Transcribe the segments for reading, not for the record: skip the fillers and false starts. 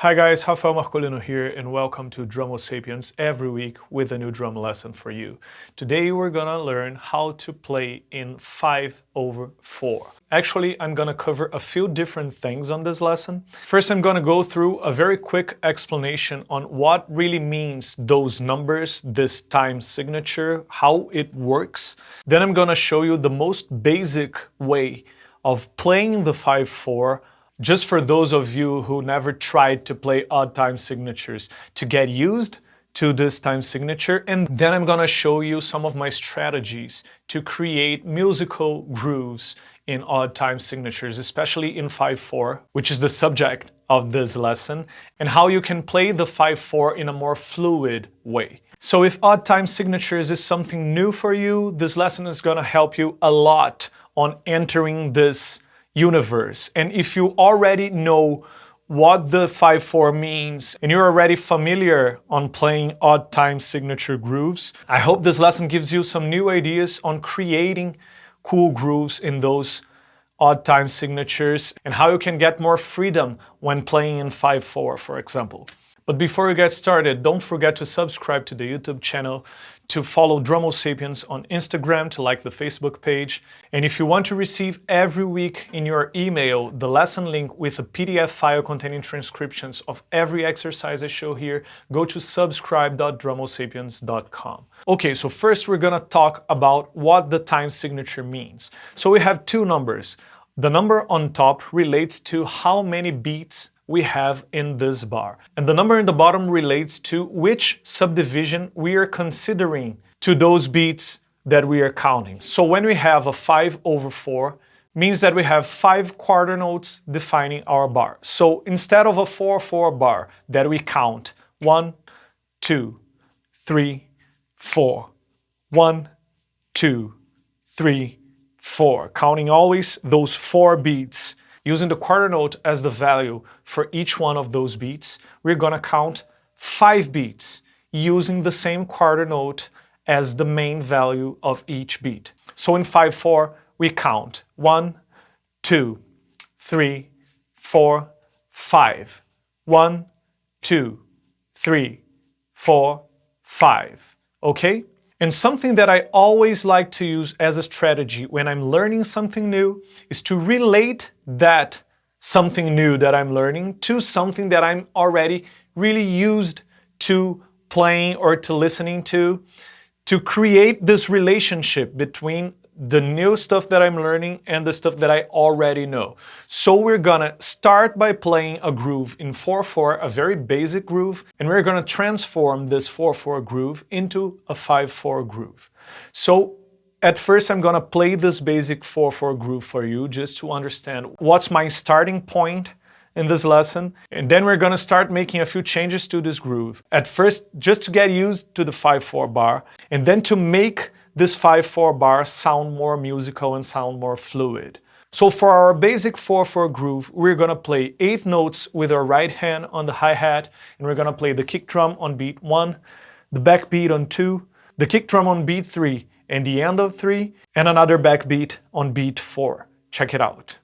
Hi guys, Rafael Marcolino here and welcome to Sapiens every week with a new drum lesson for you. Today we're gonna learn how to play in 5/4. Actually, I'm gonna cover a few different things on this lesson. First, I'm gonna go through a very quick explanation on what really means those numbers, this time signature, how it works. Then I'm gonna show you the most basic way of playing the 5/4, just for those of you who never tried to play odd time signatures, to get used to this time signature. And then I'm gonna show you some of my strategies to create musical grooves in odd time signatures, especially in 5/4, which is the subject of this lesson, and how you can play the 5/4 in a more fluid way. So if odd time signatures is something new for you, this lesson is gonna help you a lot on entering this universe. And if you already know what the 5/4 means and you're already familiar on playing odd time signature grooves, I hope this lesson gives you some new ideas on creating cool grooves in those odd time signatures and how you can get more freedom when playing in 5/4, for example. But before we get started, don't forget to subscribe to the YouTube channel, to follow Sapiens on Instagram, to like the Facebook page. And if you want to receive every week in your email the lesson link with a PDF file containing transcriptions of every exercise I show here, go to subscribe.drumosapiens.com. Okay, so first we're gonna talk about what the time signature means. So we have two numbers. The number on top relates to how many beats we have in this bar. And the number in the bottom relates to which subdivision we are considering to those beats that we are counting. So when we have a 5/4, means that we have 5 quarter notes defining our bar. So instead of a 4/4 bar that we count 1, 2, 3, 4, 1, 2, 3, 4, counting always those 4 beats, using the quarter note as the value for each one of those beats, we're gonna count 5 beats using the same quarter note as the main value of each beat. So in 5/4, we count 1, 2, 3, 4, 5. 1, 2, 3, 4, 5. Okay? And something that I always like to use as a strategy when I'm learning something new is to relate that something new that I'm learning to something that I'm already really used to playing or to listening to create this relationship between the new stuff that I'm learning and the stuff that I already know. So we're gonna start by playing a groove in 4/4, a very basic groove, and we're gonna transform this 4/4 groove into a 5/4 groove. So at first I'm gonna play this basic 4/4 groove for you just to understand what's my starting point in this lesson, and then we're gonna start making a few changes to this groove. At first, just to get used to the 5/4 bar, and then to make this 5/4 bar sound more musical and sound more fluid. So for our basic 4/4 groove, we're gonna play 8 notes with our right hand on the hi-hat, and we're gonna play the kick drum on beat 1, the backbeat on 2, the kick drum on beat 3, and the end of 3, and another backbeat on beat 4. Check it out.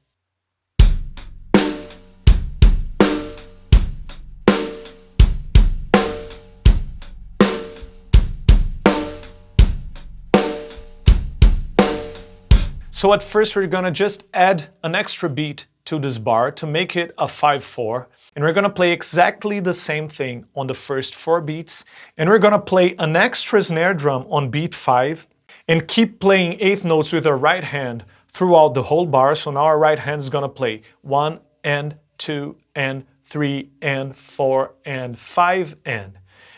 So at first we're gonna just add an extra beat to this bar to make it a 5/4, and we're gonna play exactly the same thing on the first 4 beats, and we're gonna play an extra snare drum on beat 5, and keep playing 8 notes with our right hand throughout the whole bar. So now our right hand is gonna play 1 and 2 and 3 and 4 and 5 and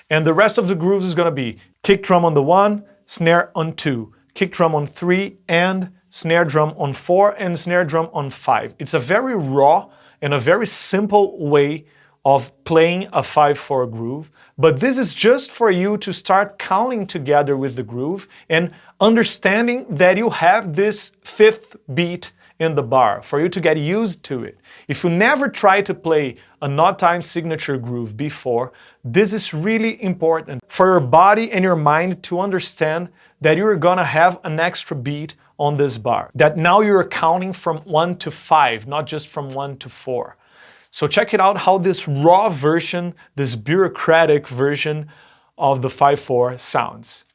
the rest of the grooves is gonna be kick drum on the 1, snare on 2, kick drum on 3, and snare drum on 4, and snare drum on 5. It's a very raw and a very simple way of playing a 5/4 groove, but this is just for you to start counting together with the groove and understanding that you have this 5th beat in the bar, for you to get used to it. If you never tried to play an odd time signature groove before, this is really important for your body and your mind to understand that you're gonna have an extra beat on this bar, that now you're counting from 1 to 5, not just from 1 to 4. So check it out how this raw version, this bureaucratic version of the 5/4 sounds.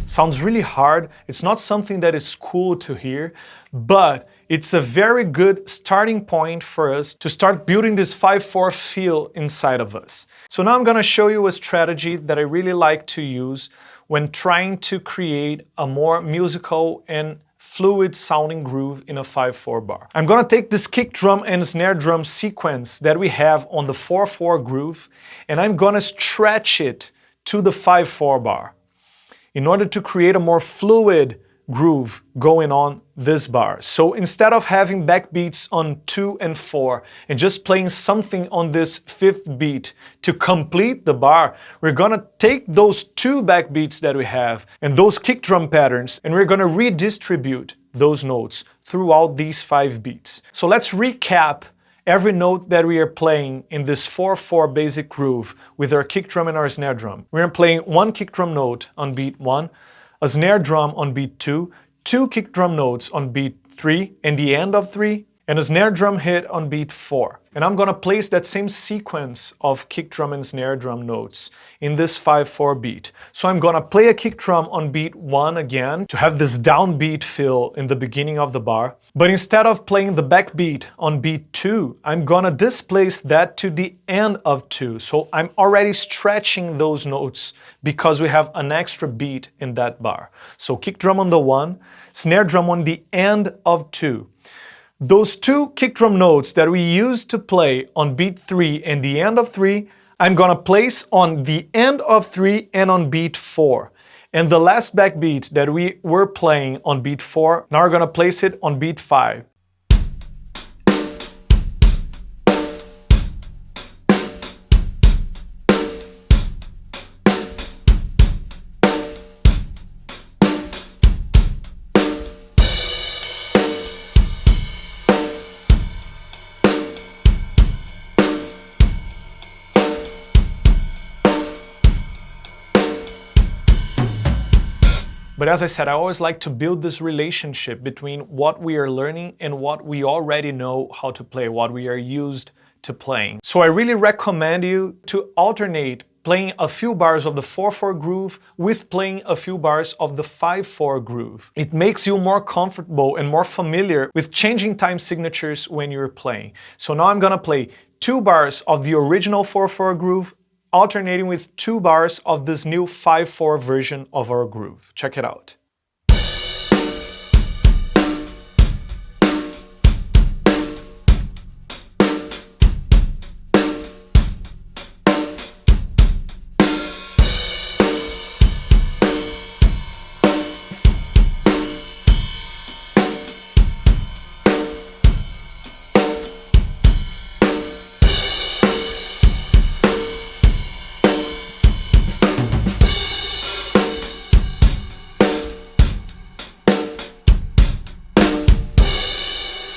Sounds really hard. It's not something that is cool to hear, but it's a very good starting point for us to start building this 5/4 feel inside of us. So now I'm going to show you a strategy that I really like to use when trying to create a more musical and fluid sounding groove in a 5/4 bar. I'm going to take this kick drum and snare drum sequence that we have on the 4/4 groove, and I'm going to stretch it to the 5/4 bar in order to create a more fluid groove going on this bar. So instead of having backbeats on 2 and 4 and just playing something on this 5th beat to complete the bar, we're gonna take those 2 backbeats that we have and those kick drum patterns, and we're gonna redistribute those notes throughout these 5 beats. So let's recap every note that we are playing in this 4/4 basic groove with our kick drum and our snare drum. We are playing 1 kick drum note on beat 1, a snare drum on beat 2, 2 kick drum notes on beat 3 and the end of 3, and a snare drum hit on beat 4. And I'm gonna place that same sequence of kick drum and snare drum notes in this 5/4 beat. So I'm gonna play a kick drum on beat 1 again to have this downbeat feel in the beginning of the bar. But instead of playing the backbeat on beat 2, I'm gonna displace that to the end of 2. So I'm already stretching those notes because we have an extra beat in that bar. So kick drum on the 1, snare drum on the end of 2. Those 2 kick drum notes that we used to play on beat 3 and the end of 3, I'm gonna place on the end of 3 and on beat 4. And the last backbeat that we were playing on beat 4, now we're gonna place it on beat 5. But as I said, I always like to build this relationship between what we are learning and what we already know how to play, what we are used to playing. So I really recommend you to alternate playing a few bars of the 4/4 groove with playing a few bars of the 5/4 groove. It makes you more comfortable and more familiar with changing time signatures when you're playing. So now I'm gonna play 2 bars of the original 4/4 groove, alternating with 2 bars of this new 5/4 version of our groove. Check it out.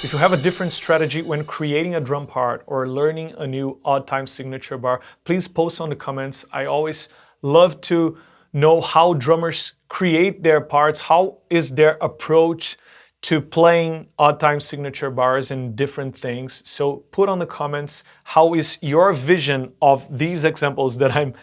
If you have a different strategy when creating a drum part or learning a new odd time signature bar, please post on the comments. I always love to know how drummers create their parts, how is their approach to playing odd time signature bars and different things. So put on the comments, how is your vision of these examples that I'm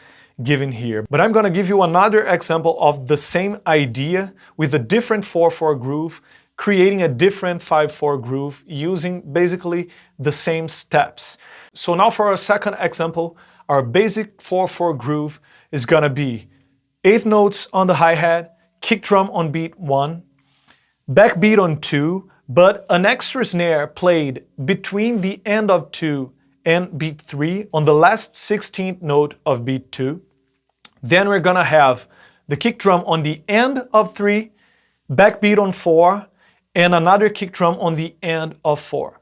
giving here. But I'm gonna give you another example of the same idea with a different 4/4 groove, creating a different 5/4 groove using basically the same steps. So now for our second example, our basic 4/4 groove is gonna be 8th notes on the hi-hat, kick drum on beat 1, backbeat on 2, but an extra snare played between the end of 2 and beat 3 on the last 16th note of beat 2. Then we're gonna have the kick drum on the end of 3, backbeat on 4, and another kick drum on the end of 4.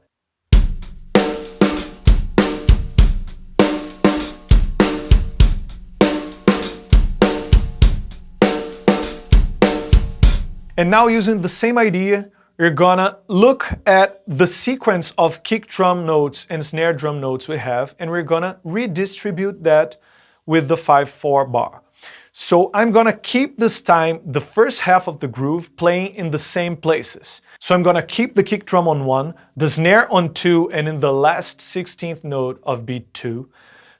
And now using the same idea, we're gonna look at the sequence of kick drum notes and snare drum notes we have, and we're gonna redistribute that with the 5/4 bar. So I'm gonna keep this time, the first half of the groove, playing in the same places. So I'm gonna keep the kick drum on 1, the snare on 2, and in the last 16th note of beat 2,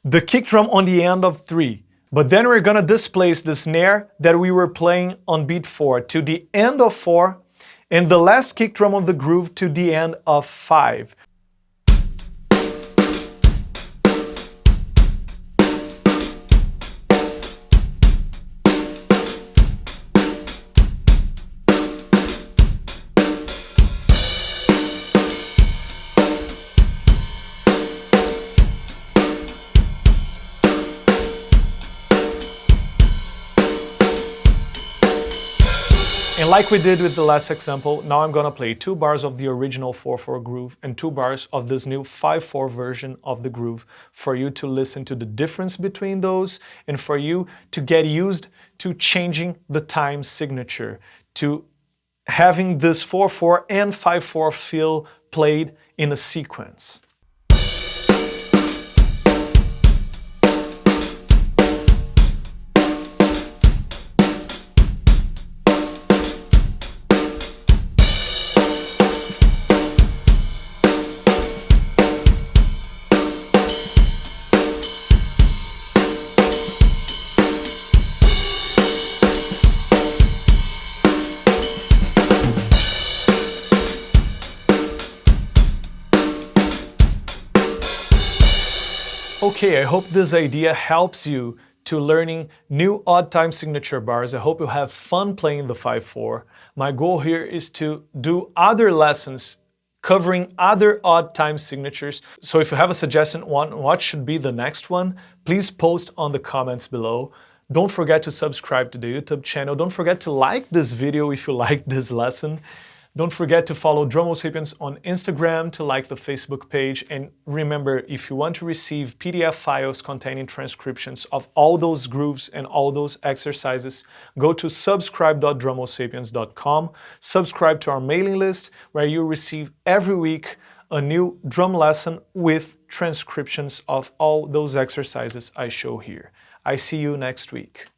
the kick drum on the end of 3. But then we're gonna displace the snare that we were playing on beat 4 to the end of 4, and the last kick drum of the groove to the end of 5. And like we did with the last example, now I'm gonna play 2 bars of the original 4/4 groove and 2 bars of this new 5/4 version of the groove for you to listen to the difference between those and for you to get used to changing the time signature, to having this 4/4 and 5/4 feel played in a sequence. Okay, I hope this idea helps you to learning new odd time signature bars. I hope you have fun playing the 5/4. My goal here is to do other lessons covering other odd time signatures. So if you have a suggestion on what should be the next one, please post on the comments below. Don't forget to subscribe to the YouTube channel. Don't forget to like this video if you like this lesson. Don't forget to follow Drummo Sapiens on Instagram, to like the Facebook page, and remember, if you want to receive PDF files containing transcriptions of all those grooves and all those exercises, go to subscribe.drummosapiens.com, subscribe to our mailing list where you receive every week a new drum lesson with transcriptions of all those exercises I show here. I see you next week.